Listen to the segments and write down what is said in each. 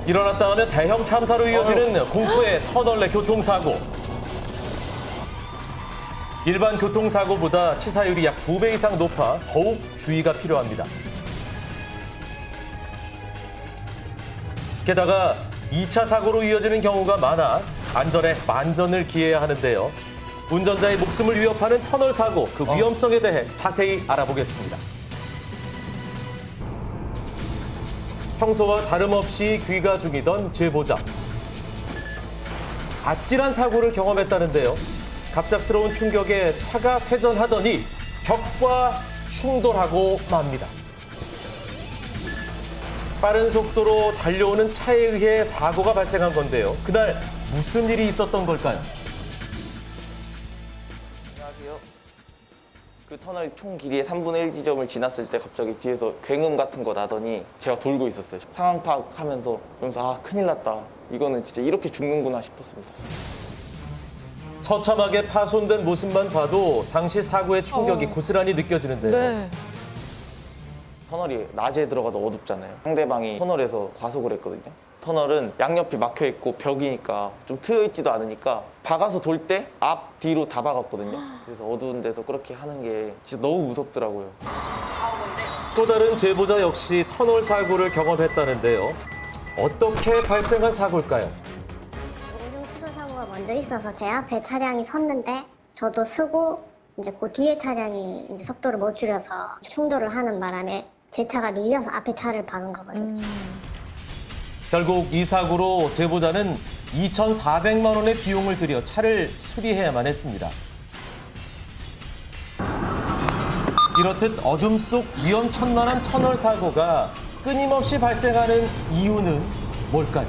일어났다 하면 대형 참사로 이어지는 공포의 터널 내 교통사고. 일반 교통사고보다 치사율이 약 2배 이상 높아 더욱 주의가 필요합니다. 게다가 2차 사고로 이어지는 경우가 많아 안전에 만전을 기해야 하는데요. 운전자의 목숨을 위협하는 터널 사고, 그 위험성에 대해 자세히 알아보겠습니다. 평소와 다름없이 귀가 중이던 제보자. 아찔한 사고를 경험했다는데요. 갑작스러운 충격에 차가 회전하더니 벽과 충돌하고 맙니다. 빠른 속도로 달려오는 차에 의해 사고가 발생한 건데요. 그날 무슨 일이 있었던 걸까요? 안녕하세요. 그 터널 총 길이의 3분의 1 지점을 지났을 때 갑자기 뒤에서 굉음 같은 거 나더니 제가 돌고 있었어요. 상황 파악하면서 그러면서 아 큰일 났다. 이거는 진짜 이렇게 죽는구나 싶었습니다. 처참하게 파손된 모습만 봐도 당시 사고의 충격이 고스란히 느껴지는데요. 네. 터널이 낮에 들어가도 어둡잖아요. 상대방이 터널에서 과속을 했거든요. 터널은 양옆이 막혀 있고 벽이니까 좀 트여 있지도 않으니까 박아서 돌 때 앞, 뒤로 다 박았거든요. 그래서 어두운 데서 그렇게 하는 게 진짜 너무 무섭더라고요. 또 다른 제보자 역시 터널 사고를 경험했다는데요. 어떻게 발생한 사고일까요? 오른쪽 추돌 사고가 먼저 있어서 제 앞에 차량이 섰는데 저도 쓰고 이제 그 뒤에 차량이 이제 속도를 못 줄여서 충돌을 하는 바람에 제 차가 밀려서 앞에 차를 박은 거거든요. 결국 이 사고로 제보자는 2,400만 원의 비용을 들여 차를 수리해야만 했습니다. 이렇듯 어둠 속 위험천만한 터널 사고가 끊임없이 발생하는 이유는 뭘까요?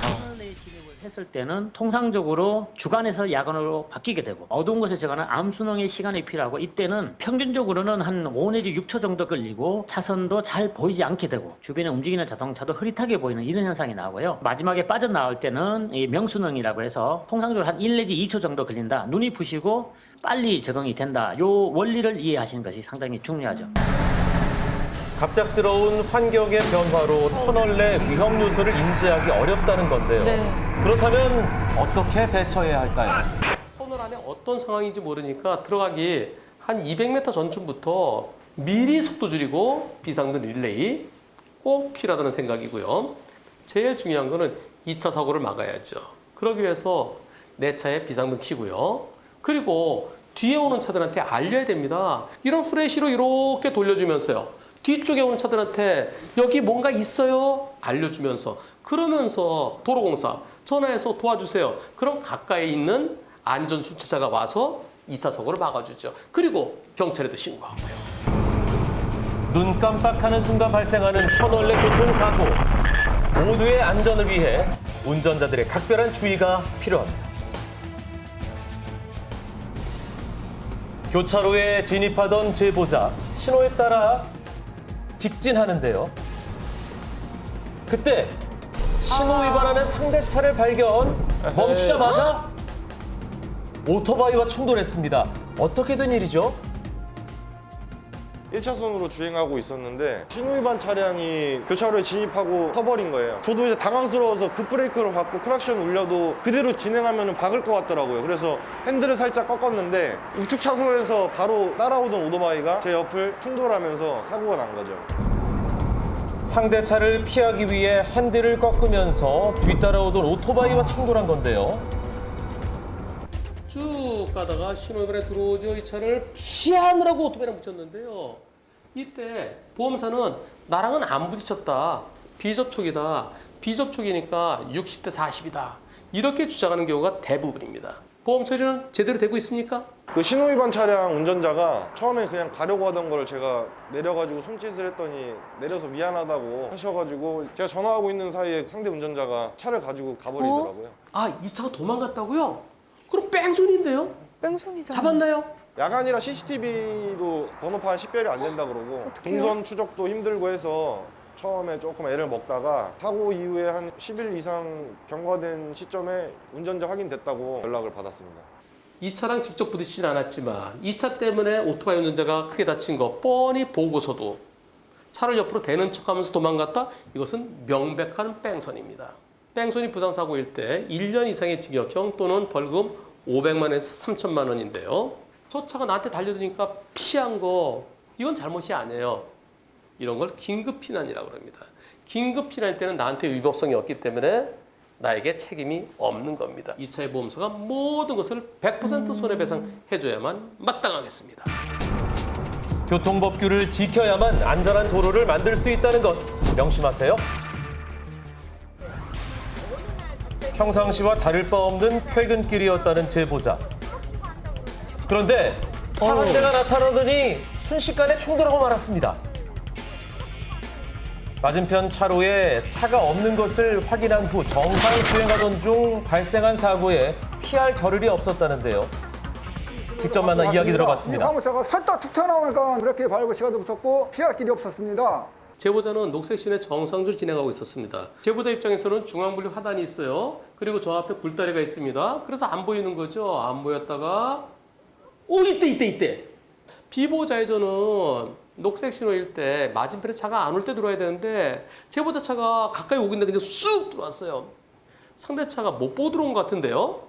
터널에 진입을 했을 때는 통상적으로 주간에서 야간으로 바뀌게 되고 어두운 곳에 제가는 암순응의 시간이 필요하고 이때는 평균적으로는 한 5 내지 6초 정도 걸리고 차선도 잘 보이지 않게 되고 주변에 움직이는 자동차도 흐릿하게 보이는 이런 현상이 나오고요. 마지막에 빠져나올 때는 이 명순응이라고 해서 통상적으로 한 1 내지 2초 정도 걸린다. 눈이 부시고 빨리 적응이 된다. 요 원리를 이해하시는 것이 상당히 중요하죠. 갑작스러운 환경의 변화로 터널 내 위험 요소를 인지하기 어렵다는 건데요. 네. 그렇다면 어떻게 대처해야 할까요? 터널 안에 어떤 상황인지 모르니까 들어가기 한 200m 전쯤부터 미리 속도 줄이고 비상등 릴레이 꼭 필요하다는 생각이고요. 제일 중요한 거는 2차 사고를 막아야죠. 그러기 위해서 내 차에 비상등 켜고요. 그리고 뒤에 오는 차들한테 알려야 됩니다. 이런 후레쉬로 이렇게 돌려주면서요. 뒤쪽에 오는 차들한테 여기 뭔가 있어요 알려주면서 그러면서 도로공사 전화해서 도와주세요. 그럼 가까이 있는 안전순찰차가 와서 2차 사고를 막아주죠. 그리고 경찰에도 신고하고요. 눈 깜빡하는 순간 발생하는 터널 내 교통사고. 모두의 안전을 위해 운전자들의 각별한 주의가 필요합니다. 교차로에 진입하던 제보자, 신호에 따라 직진하는데요. 그때 신호 위반하는 상대차를 발견, 멈추자마자 오토바이와 충돌했습니다. 어떻게 된 일이죠? 1차선으로 주행하고 있었는데 신호위반 차량이 교차로에 진입하고 서버린 거예요. 저도 이제 당황스러워서 급브레이크를 밟고 크락션 울려도 그대로 진행하면 박을 것 같더라고요. 그래서 핸들을 살짝 꺾었는데 우측 차선에서 바로 따라오던 오토바이가 제 옆을 충돌하면서 사고가 난 거죠. 상대차를 피하기 위해 핸들을 꺾으면서 뒤따라오던 오토바이와 충돌한 건데요. 쭉 가다가 신호위반에 들어오죠. 이 차를 피하느라고 오토바이랑 붙였는데요. 이때 보험사는 나랑은 안 부딪혔다. 비접촉이다. 비접촉이니까 60대 40이다. 이렇게 주장하는 경우가 대부분입니다. 보험 처리는 제대로 되고 있습니까? 그 신호위반 차량 운전자가 처음에 그냥 가려고 하던 거를 제가 내려가지고 손짓을 했더니 내려서 미안하다고 하셔가지고 제가 전화하고 있는 사이에 상대 운전자가 차를 가지고 가버리더라고요. 아, 이 차가 도망갔다고요? 그럼 뺑소니인데요? 뺑소니잖아. 잡았나요? 야간이라 CCTV도 번호판 식별이 안 된다 그러고 동선 추적도 힘들고 해서 처음에 조금 애를 먹다가 사고 이후에 한 10일 이상 경과된 시점에 운전자 확인됐다고 연락을 받았습니다. 이 차랑 직접 부딪히진 않았지만 이 차 때문에 오토바이 운전자가 크게 다친 거 뻔히 보고서도 차를 옆으로 대는 척하면서 도망갔다. 이것은 명백한 뺑소니입니다. 뺑소니 부상사고일 때 1년 이상의 징역형 또는 벌금 500만 원에서 3천만 원인데요. 저 차가 나한테 달려드니까 피한 거 이건 잘못이 아니에요. 이런 걸 긴급피난이라고 합니다. 긴급피난일 때는 나한테 위법성이 없기 때문에 나에게 책임이 없는 겁니다. 이 차의 보험사가 모든 것을 100% 손해배상해줘야만 마땅하겠습니다. 교통법규를 지켜야만 안전한 도로를 만들 수 있다는 것 명심하세요. 평상시와 다를 바 없는 퇴근길이었다는 제보자. 그런데 차 한 대가 나타나더니 순식간에 충돌하고 말았습니다. 맞은편 차로에 차가 없는 것을 확인한 후 정상 주행하던 중 발생한 사고에 피할 겨를이 없었다는데요. 직접 만나 이야기 들어봤습니다. 이 화물차가 살짝 툭 튀어나오니까 브레이크 밟을 시간도 없었고 피할 길이 없었습니다. 제보자는 녹색 시내 정상줄 진행하고 있었습니다. 제보자 입장에서는 중앙분리 화단이 있어요. 그리고 저 앞에 굴다리가 있습니다. 그래서 안 보이는 거죠. 안 보였다가 이때. 비보자의저는 녹색 신호일 때 맞은편에 차가 안 올 때 들어와야 되는데 제보자 차가 가까이 오긴데 그냥 쑥 들어왔어요. 상대 차가 못 보고 들어온 것 같은데요.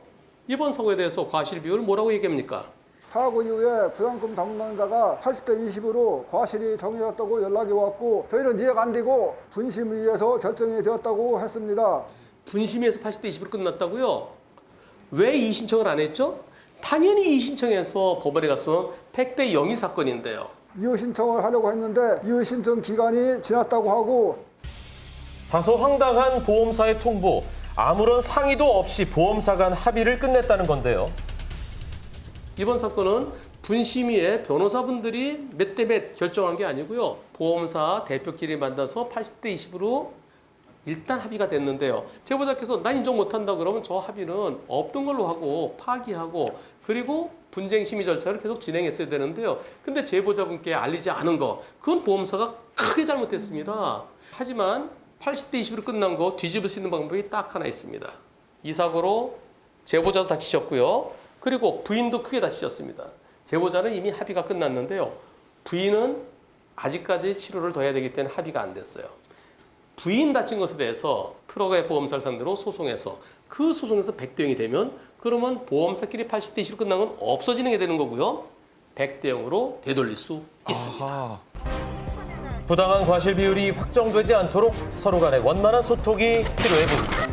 이번 사고에 대해서 과실 비율 뭐라고 얘기합니까? 사고 이후에 부담금 담당자가 80대 20으로 과실이 정해졌다고 연락이 왔고 저희는 이해가 안 되고 분심위에서 결정이 되었다고 했습니다. 분심위에서 80대 20으로 끝났다고요? 왜 이의신청을 안 했죠? 당연히 이의신청해서 법원에 갔으면 100대 0인 사건인데요. 이의 신청을 하려고 했는데 이의 신청 기간이 지났다고 하고 다소 황당한 보험사의 통보. 아무런 상의도 없이 보험사 간 합의를 끝냈다는 건데요. 이번 사건은 분심위의 변호사분들이 몇 대 몇 결정한 게 아니고요. 보험사 대표끼리 만나서 80대 20으로 일단 합의가 됐는데요. 제보자께서 난 인정 못한다 그러면 저 합의는 없던 걸로 하고 파기하고 그리고 분쟁 심의 절차를 계속 진행했어야 되는데요. 근데 제보자분께 알리지 않은 거 그건 보험사가 크게 잘못했습니다. 하지만 80대 20으로 끝난 거 뒤집을 수 있는 방법이 딱 하나 있습니다. 이 사고로 제보자도 다치셨고요. 그리고 부인도 크게 다치셨습니다. 제보자는 이미 합의가 끝났는데요. 부인은 아직까지 치료를 더 해야 되기 때문에 합의가 안 됐어요. 부인 다친 것에 대해서 트럭의 보험사를 상대로 소송해서 그 소송에서 100대 0이 되면 그러면 보험사끼리 80대 20으로 끝난 건 없어지는 게 되는 거고요. 100대 0으로 되돌릴 수 있습니다. 부당한 과실 비율이 확정되지 않도록 서로 간의 원만한 소통이 필요해 보입니다.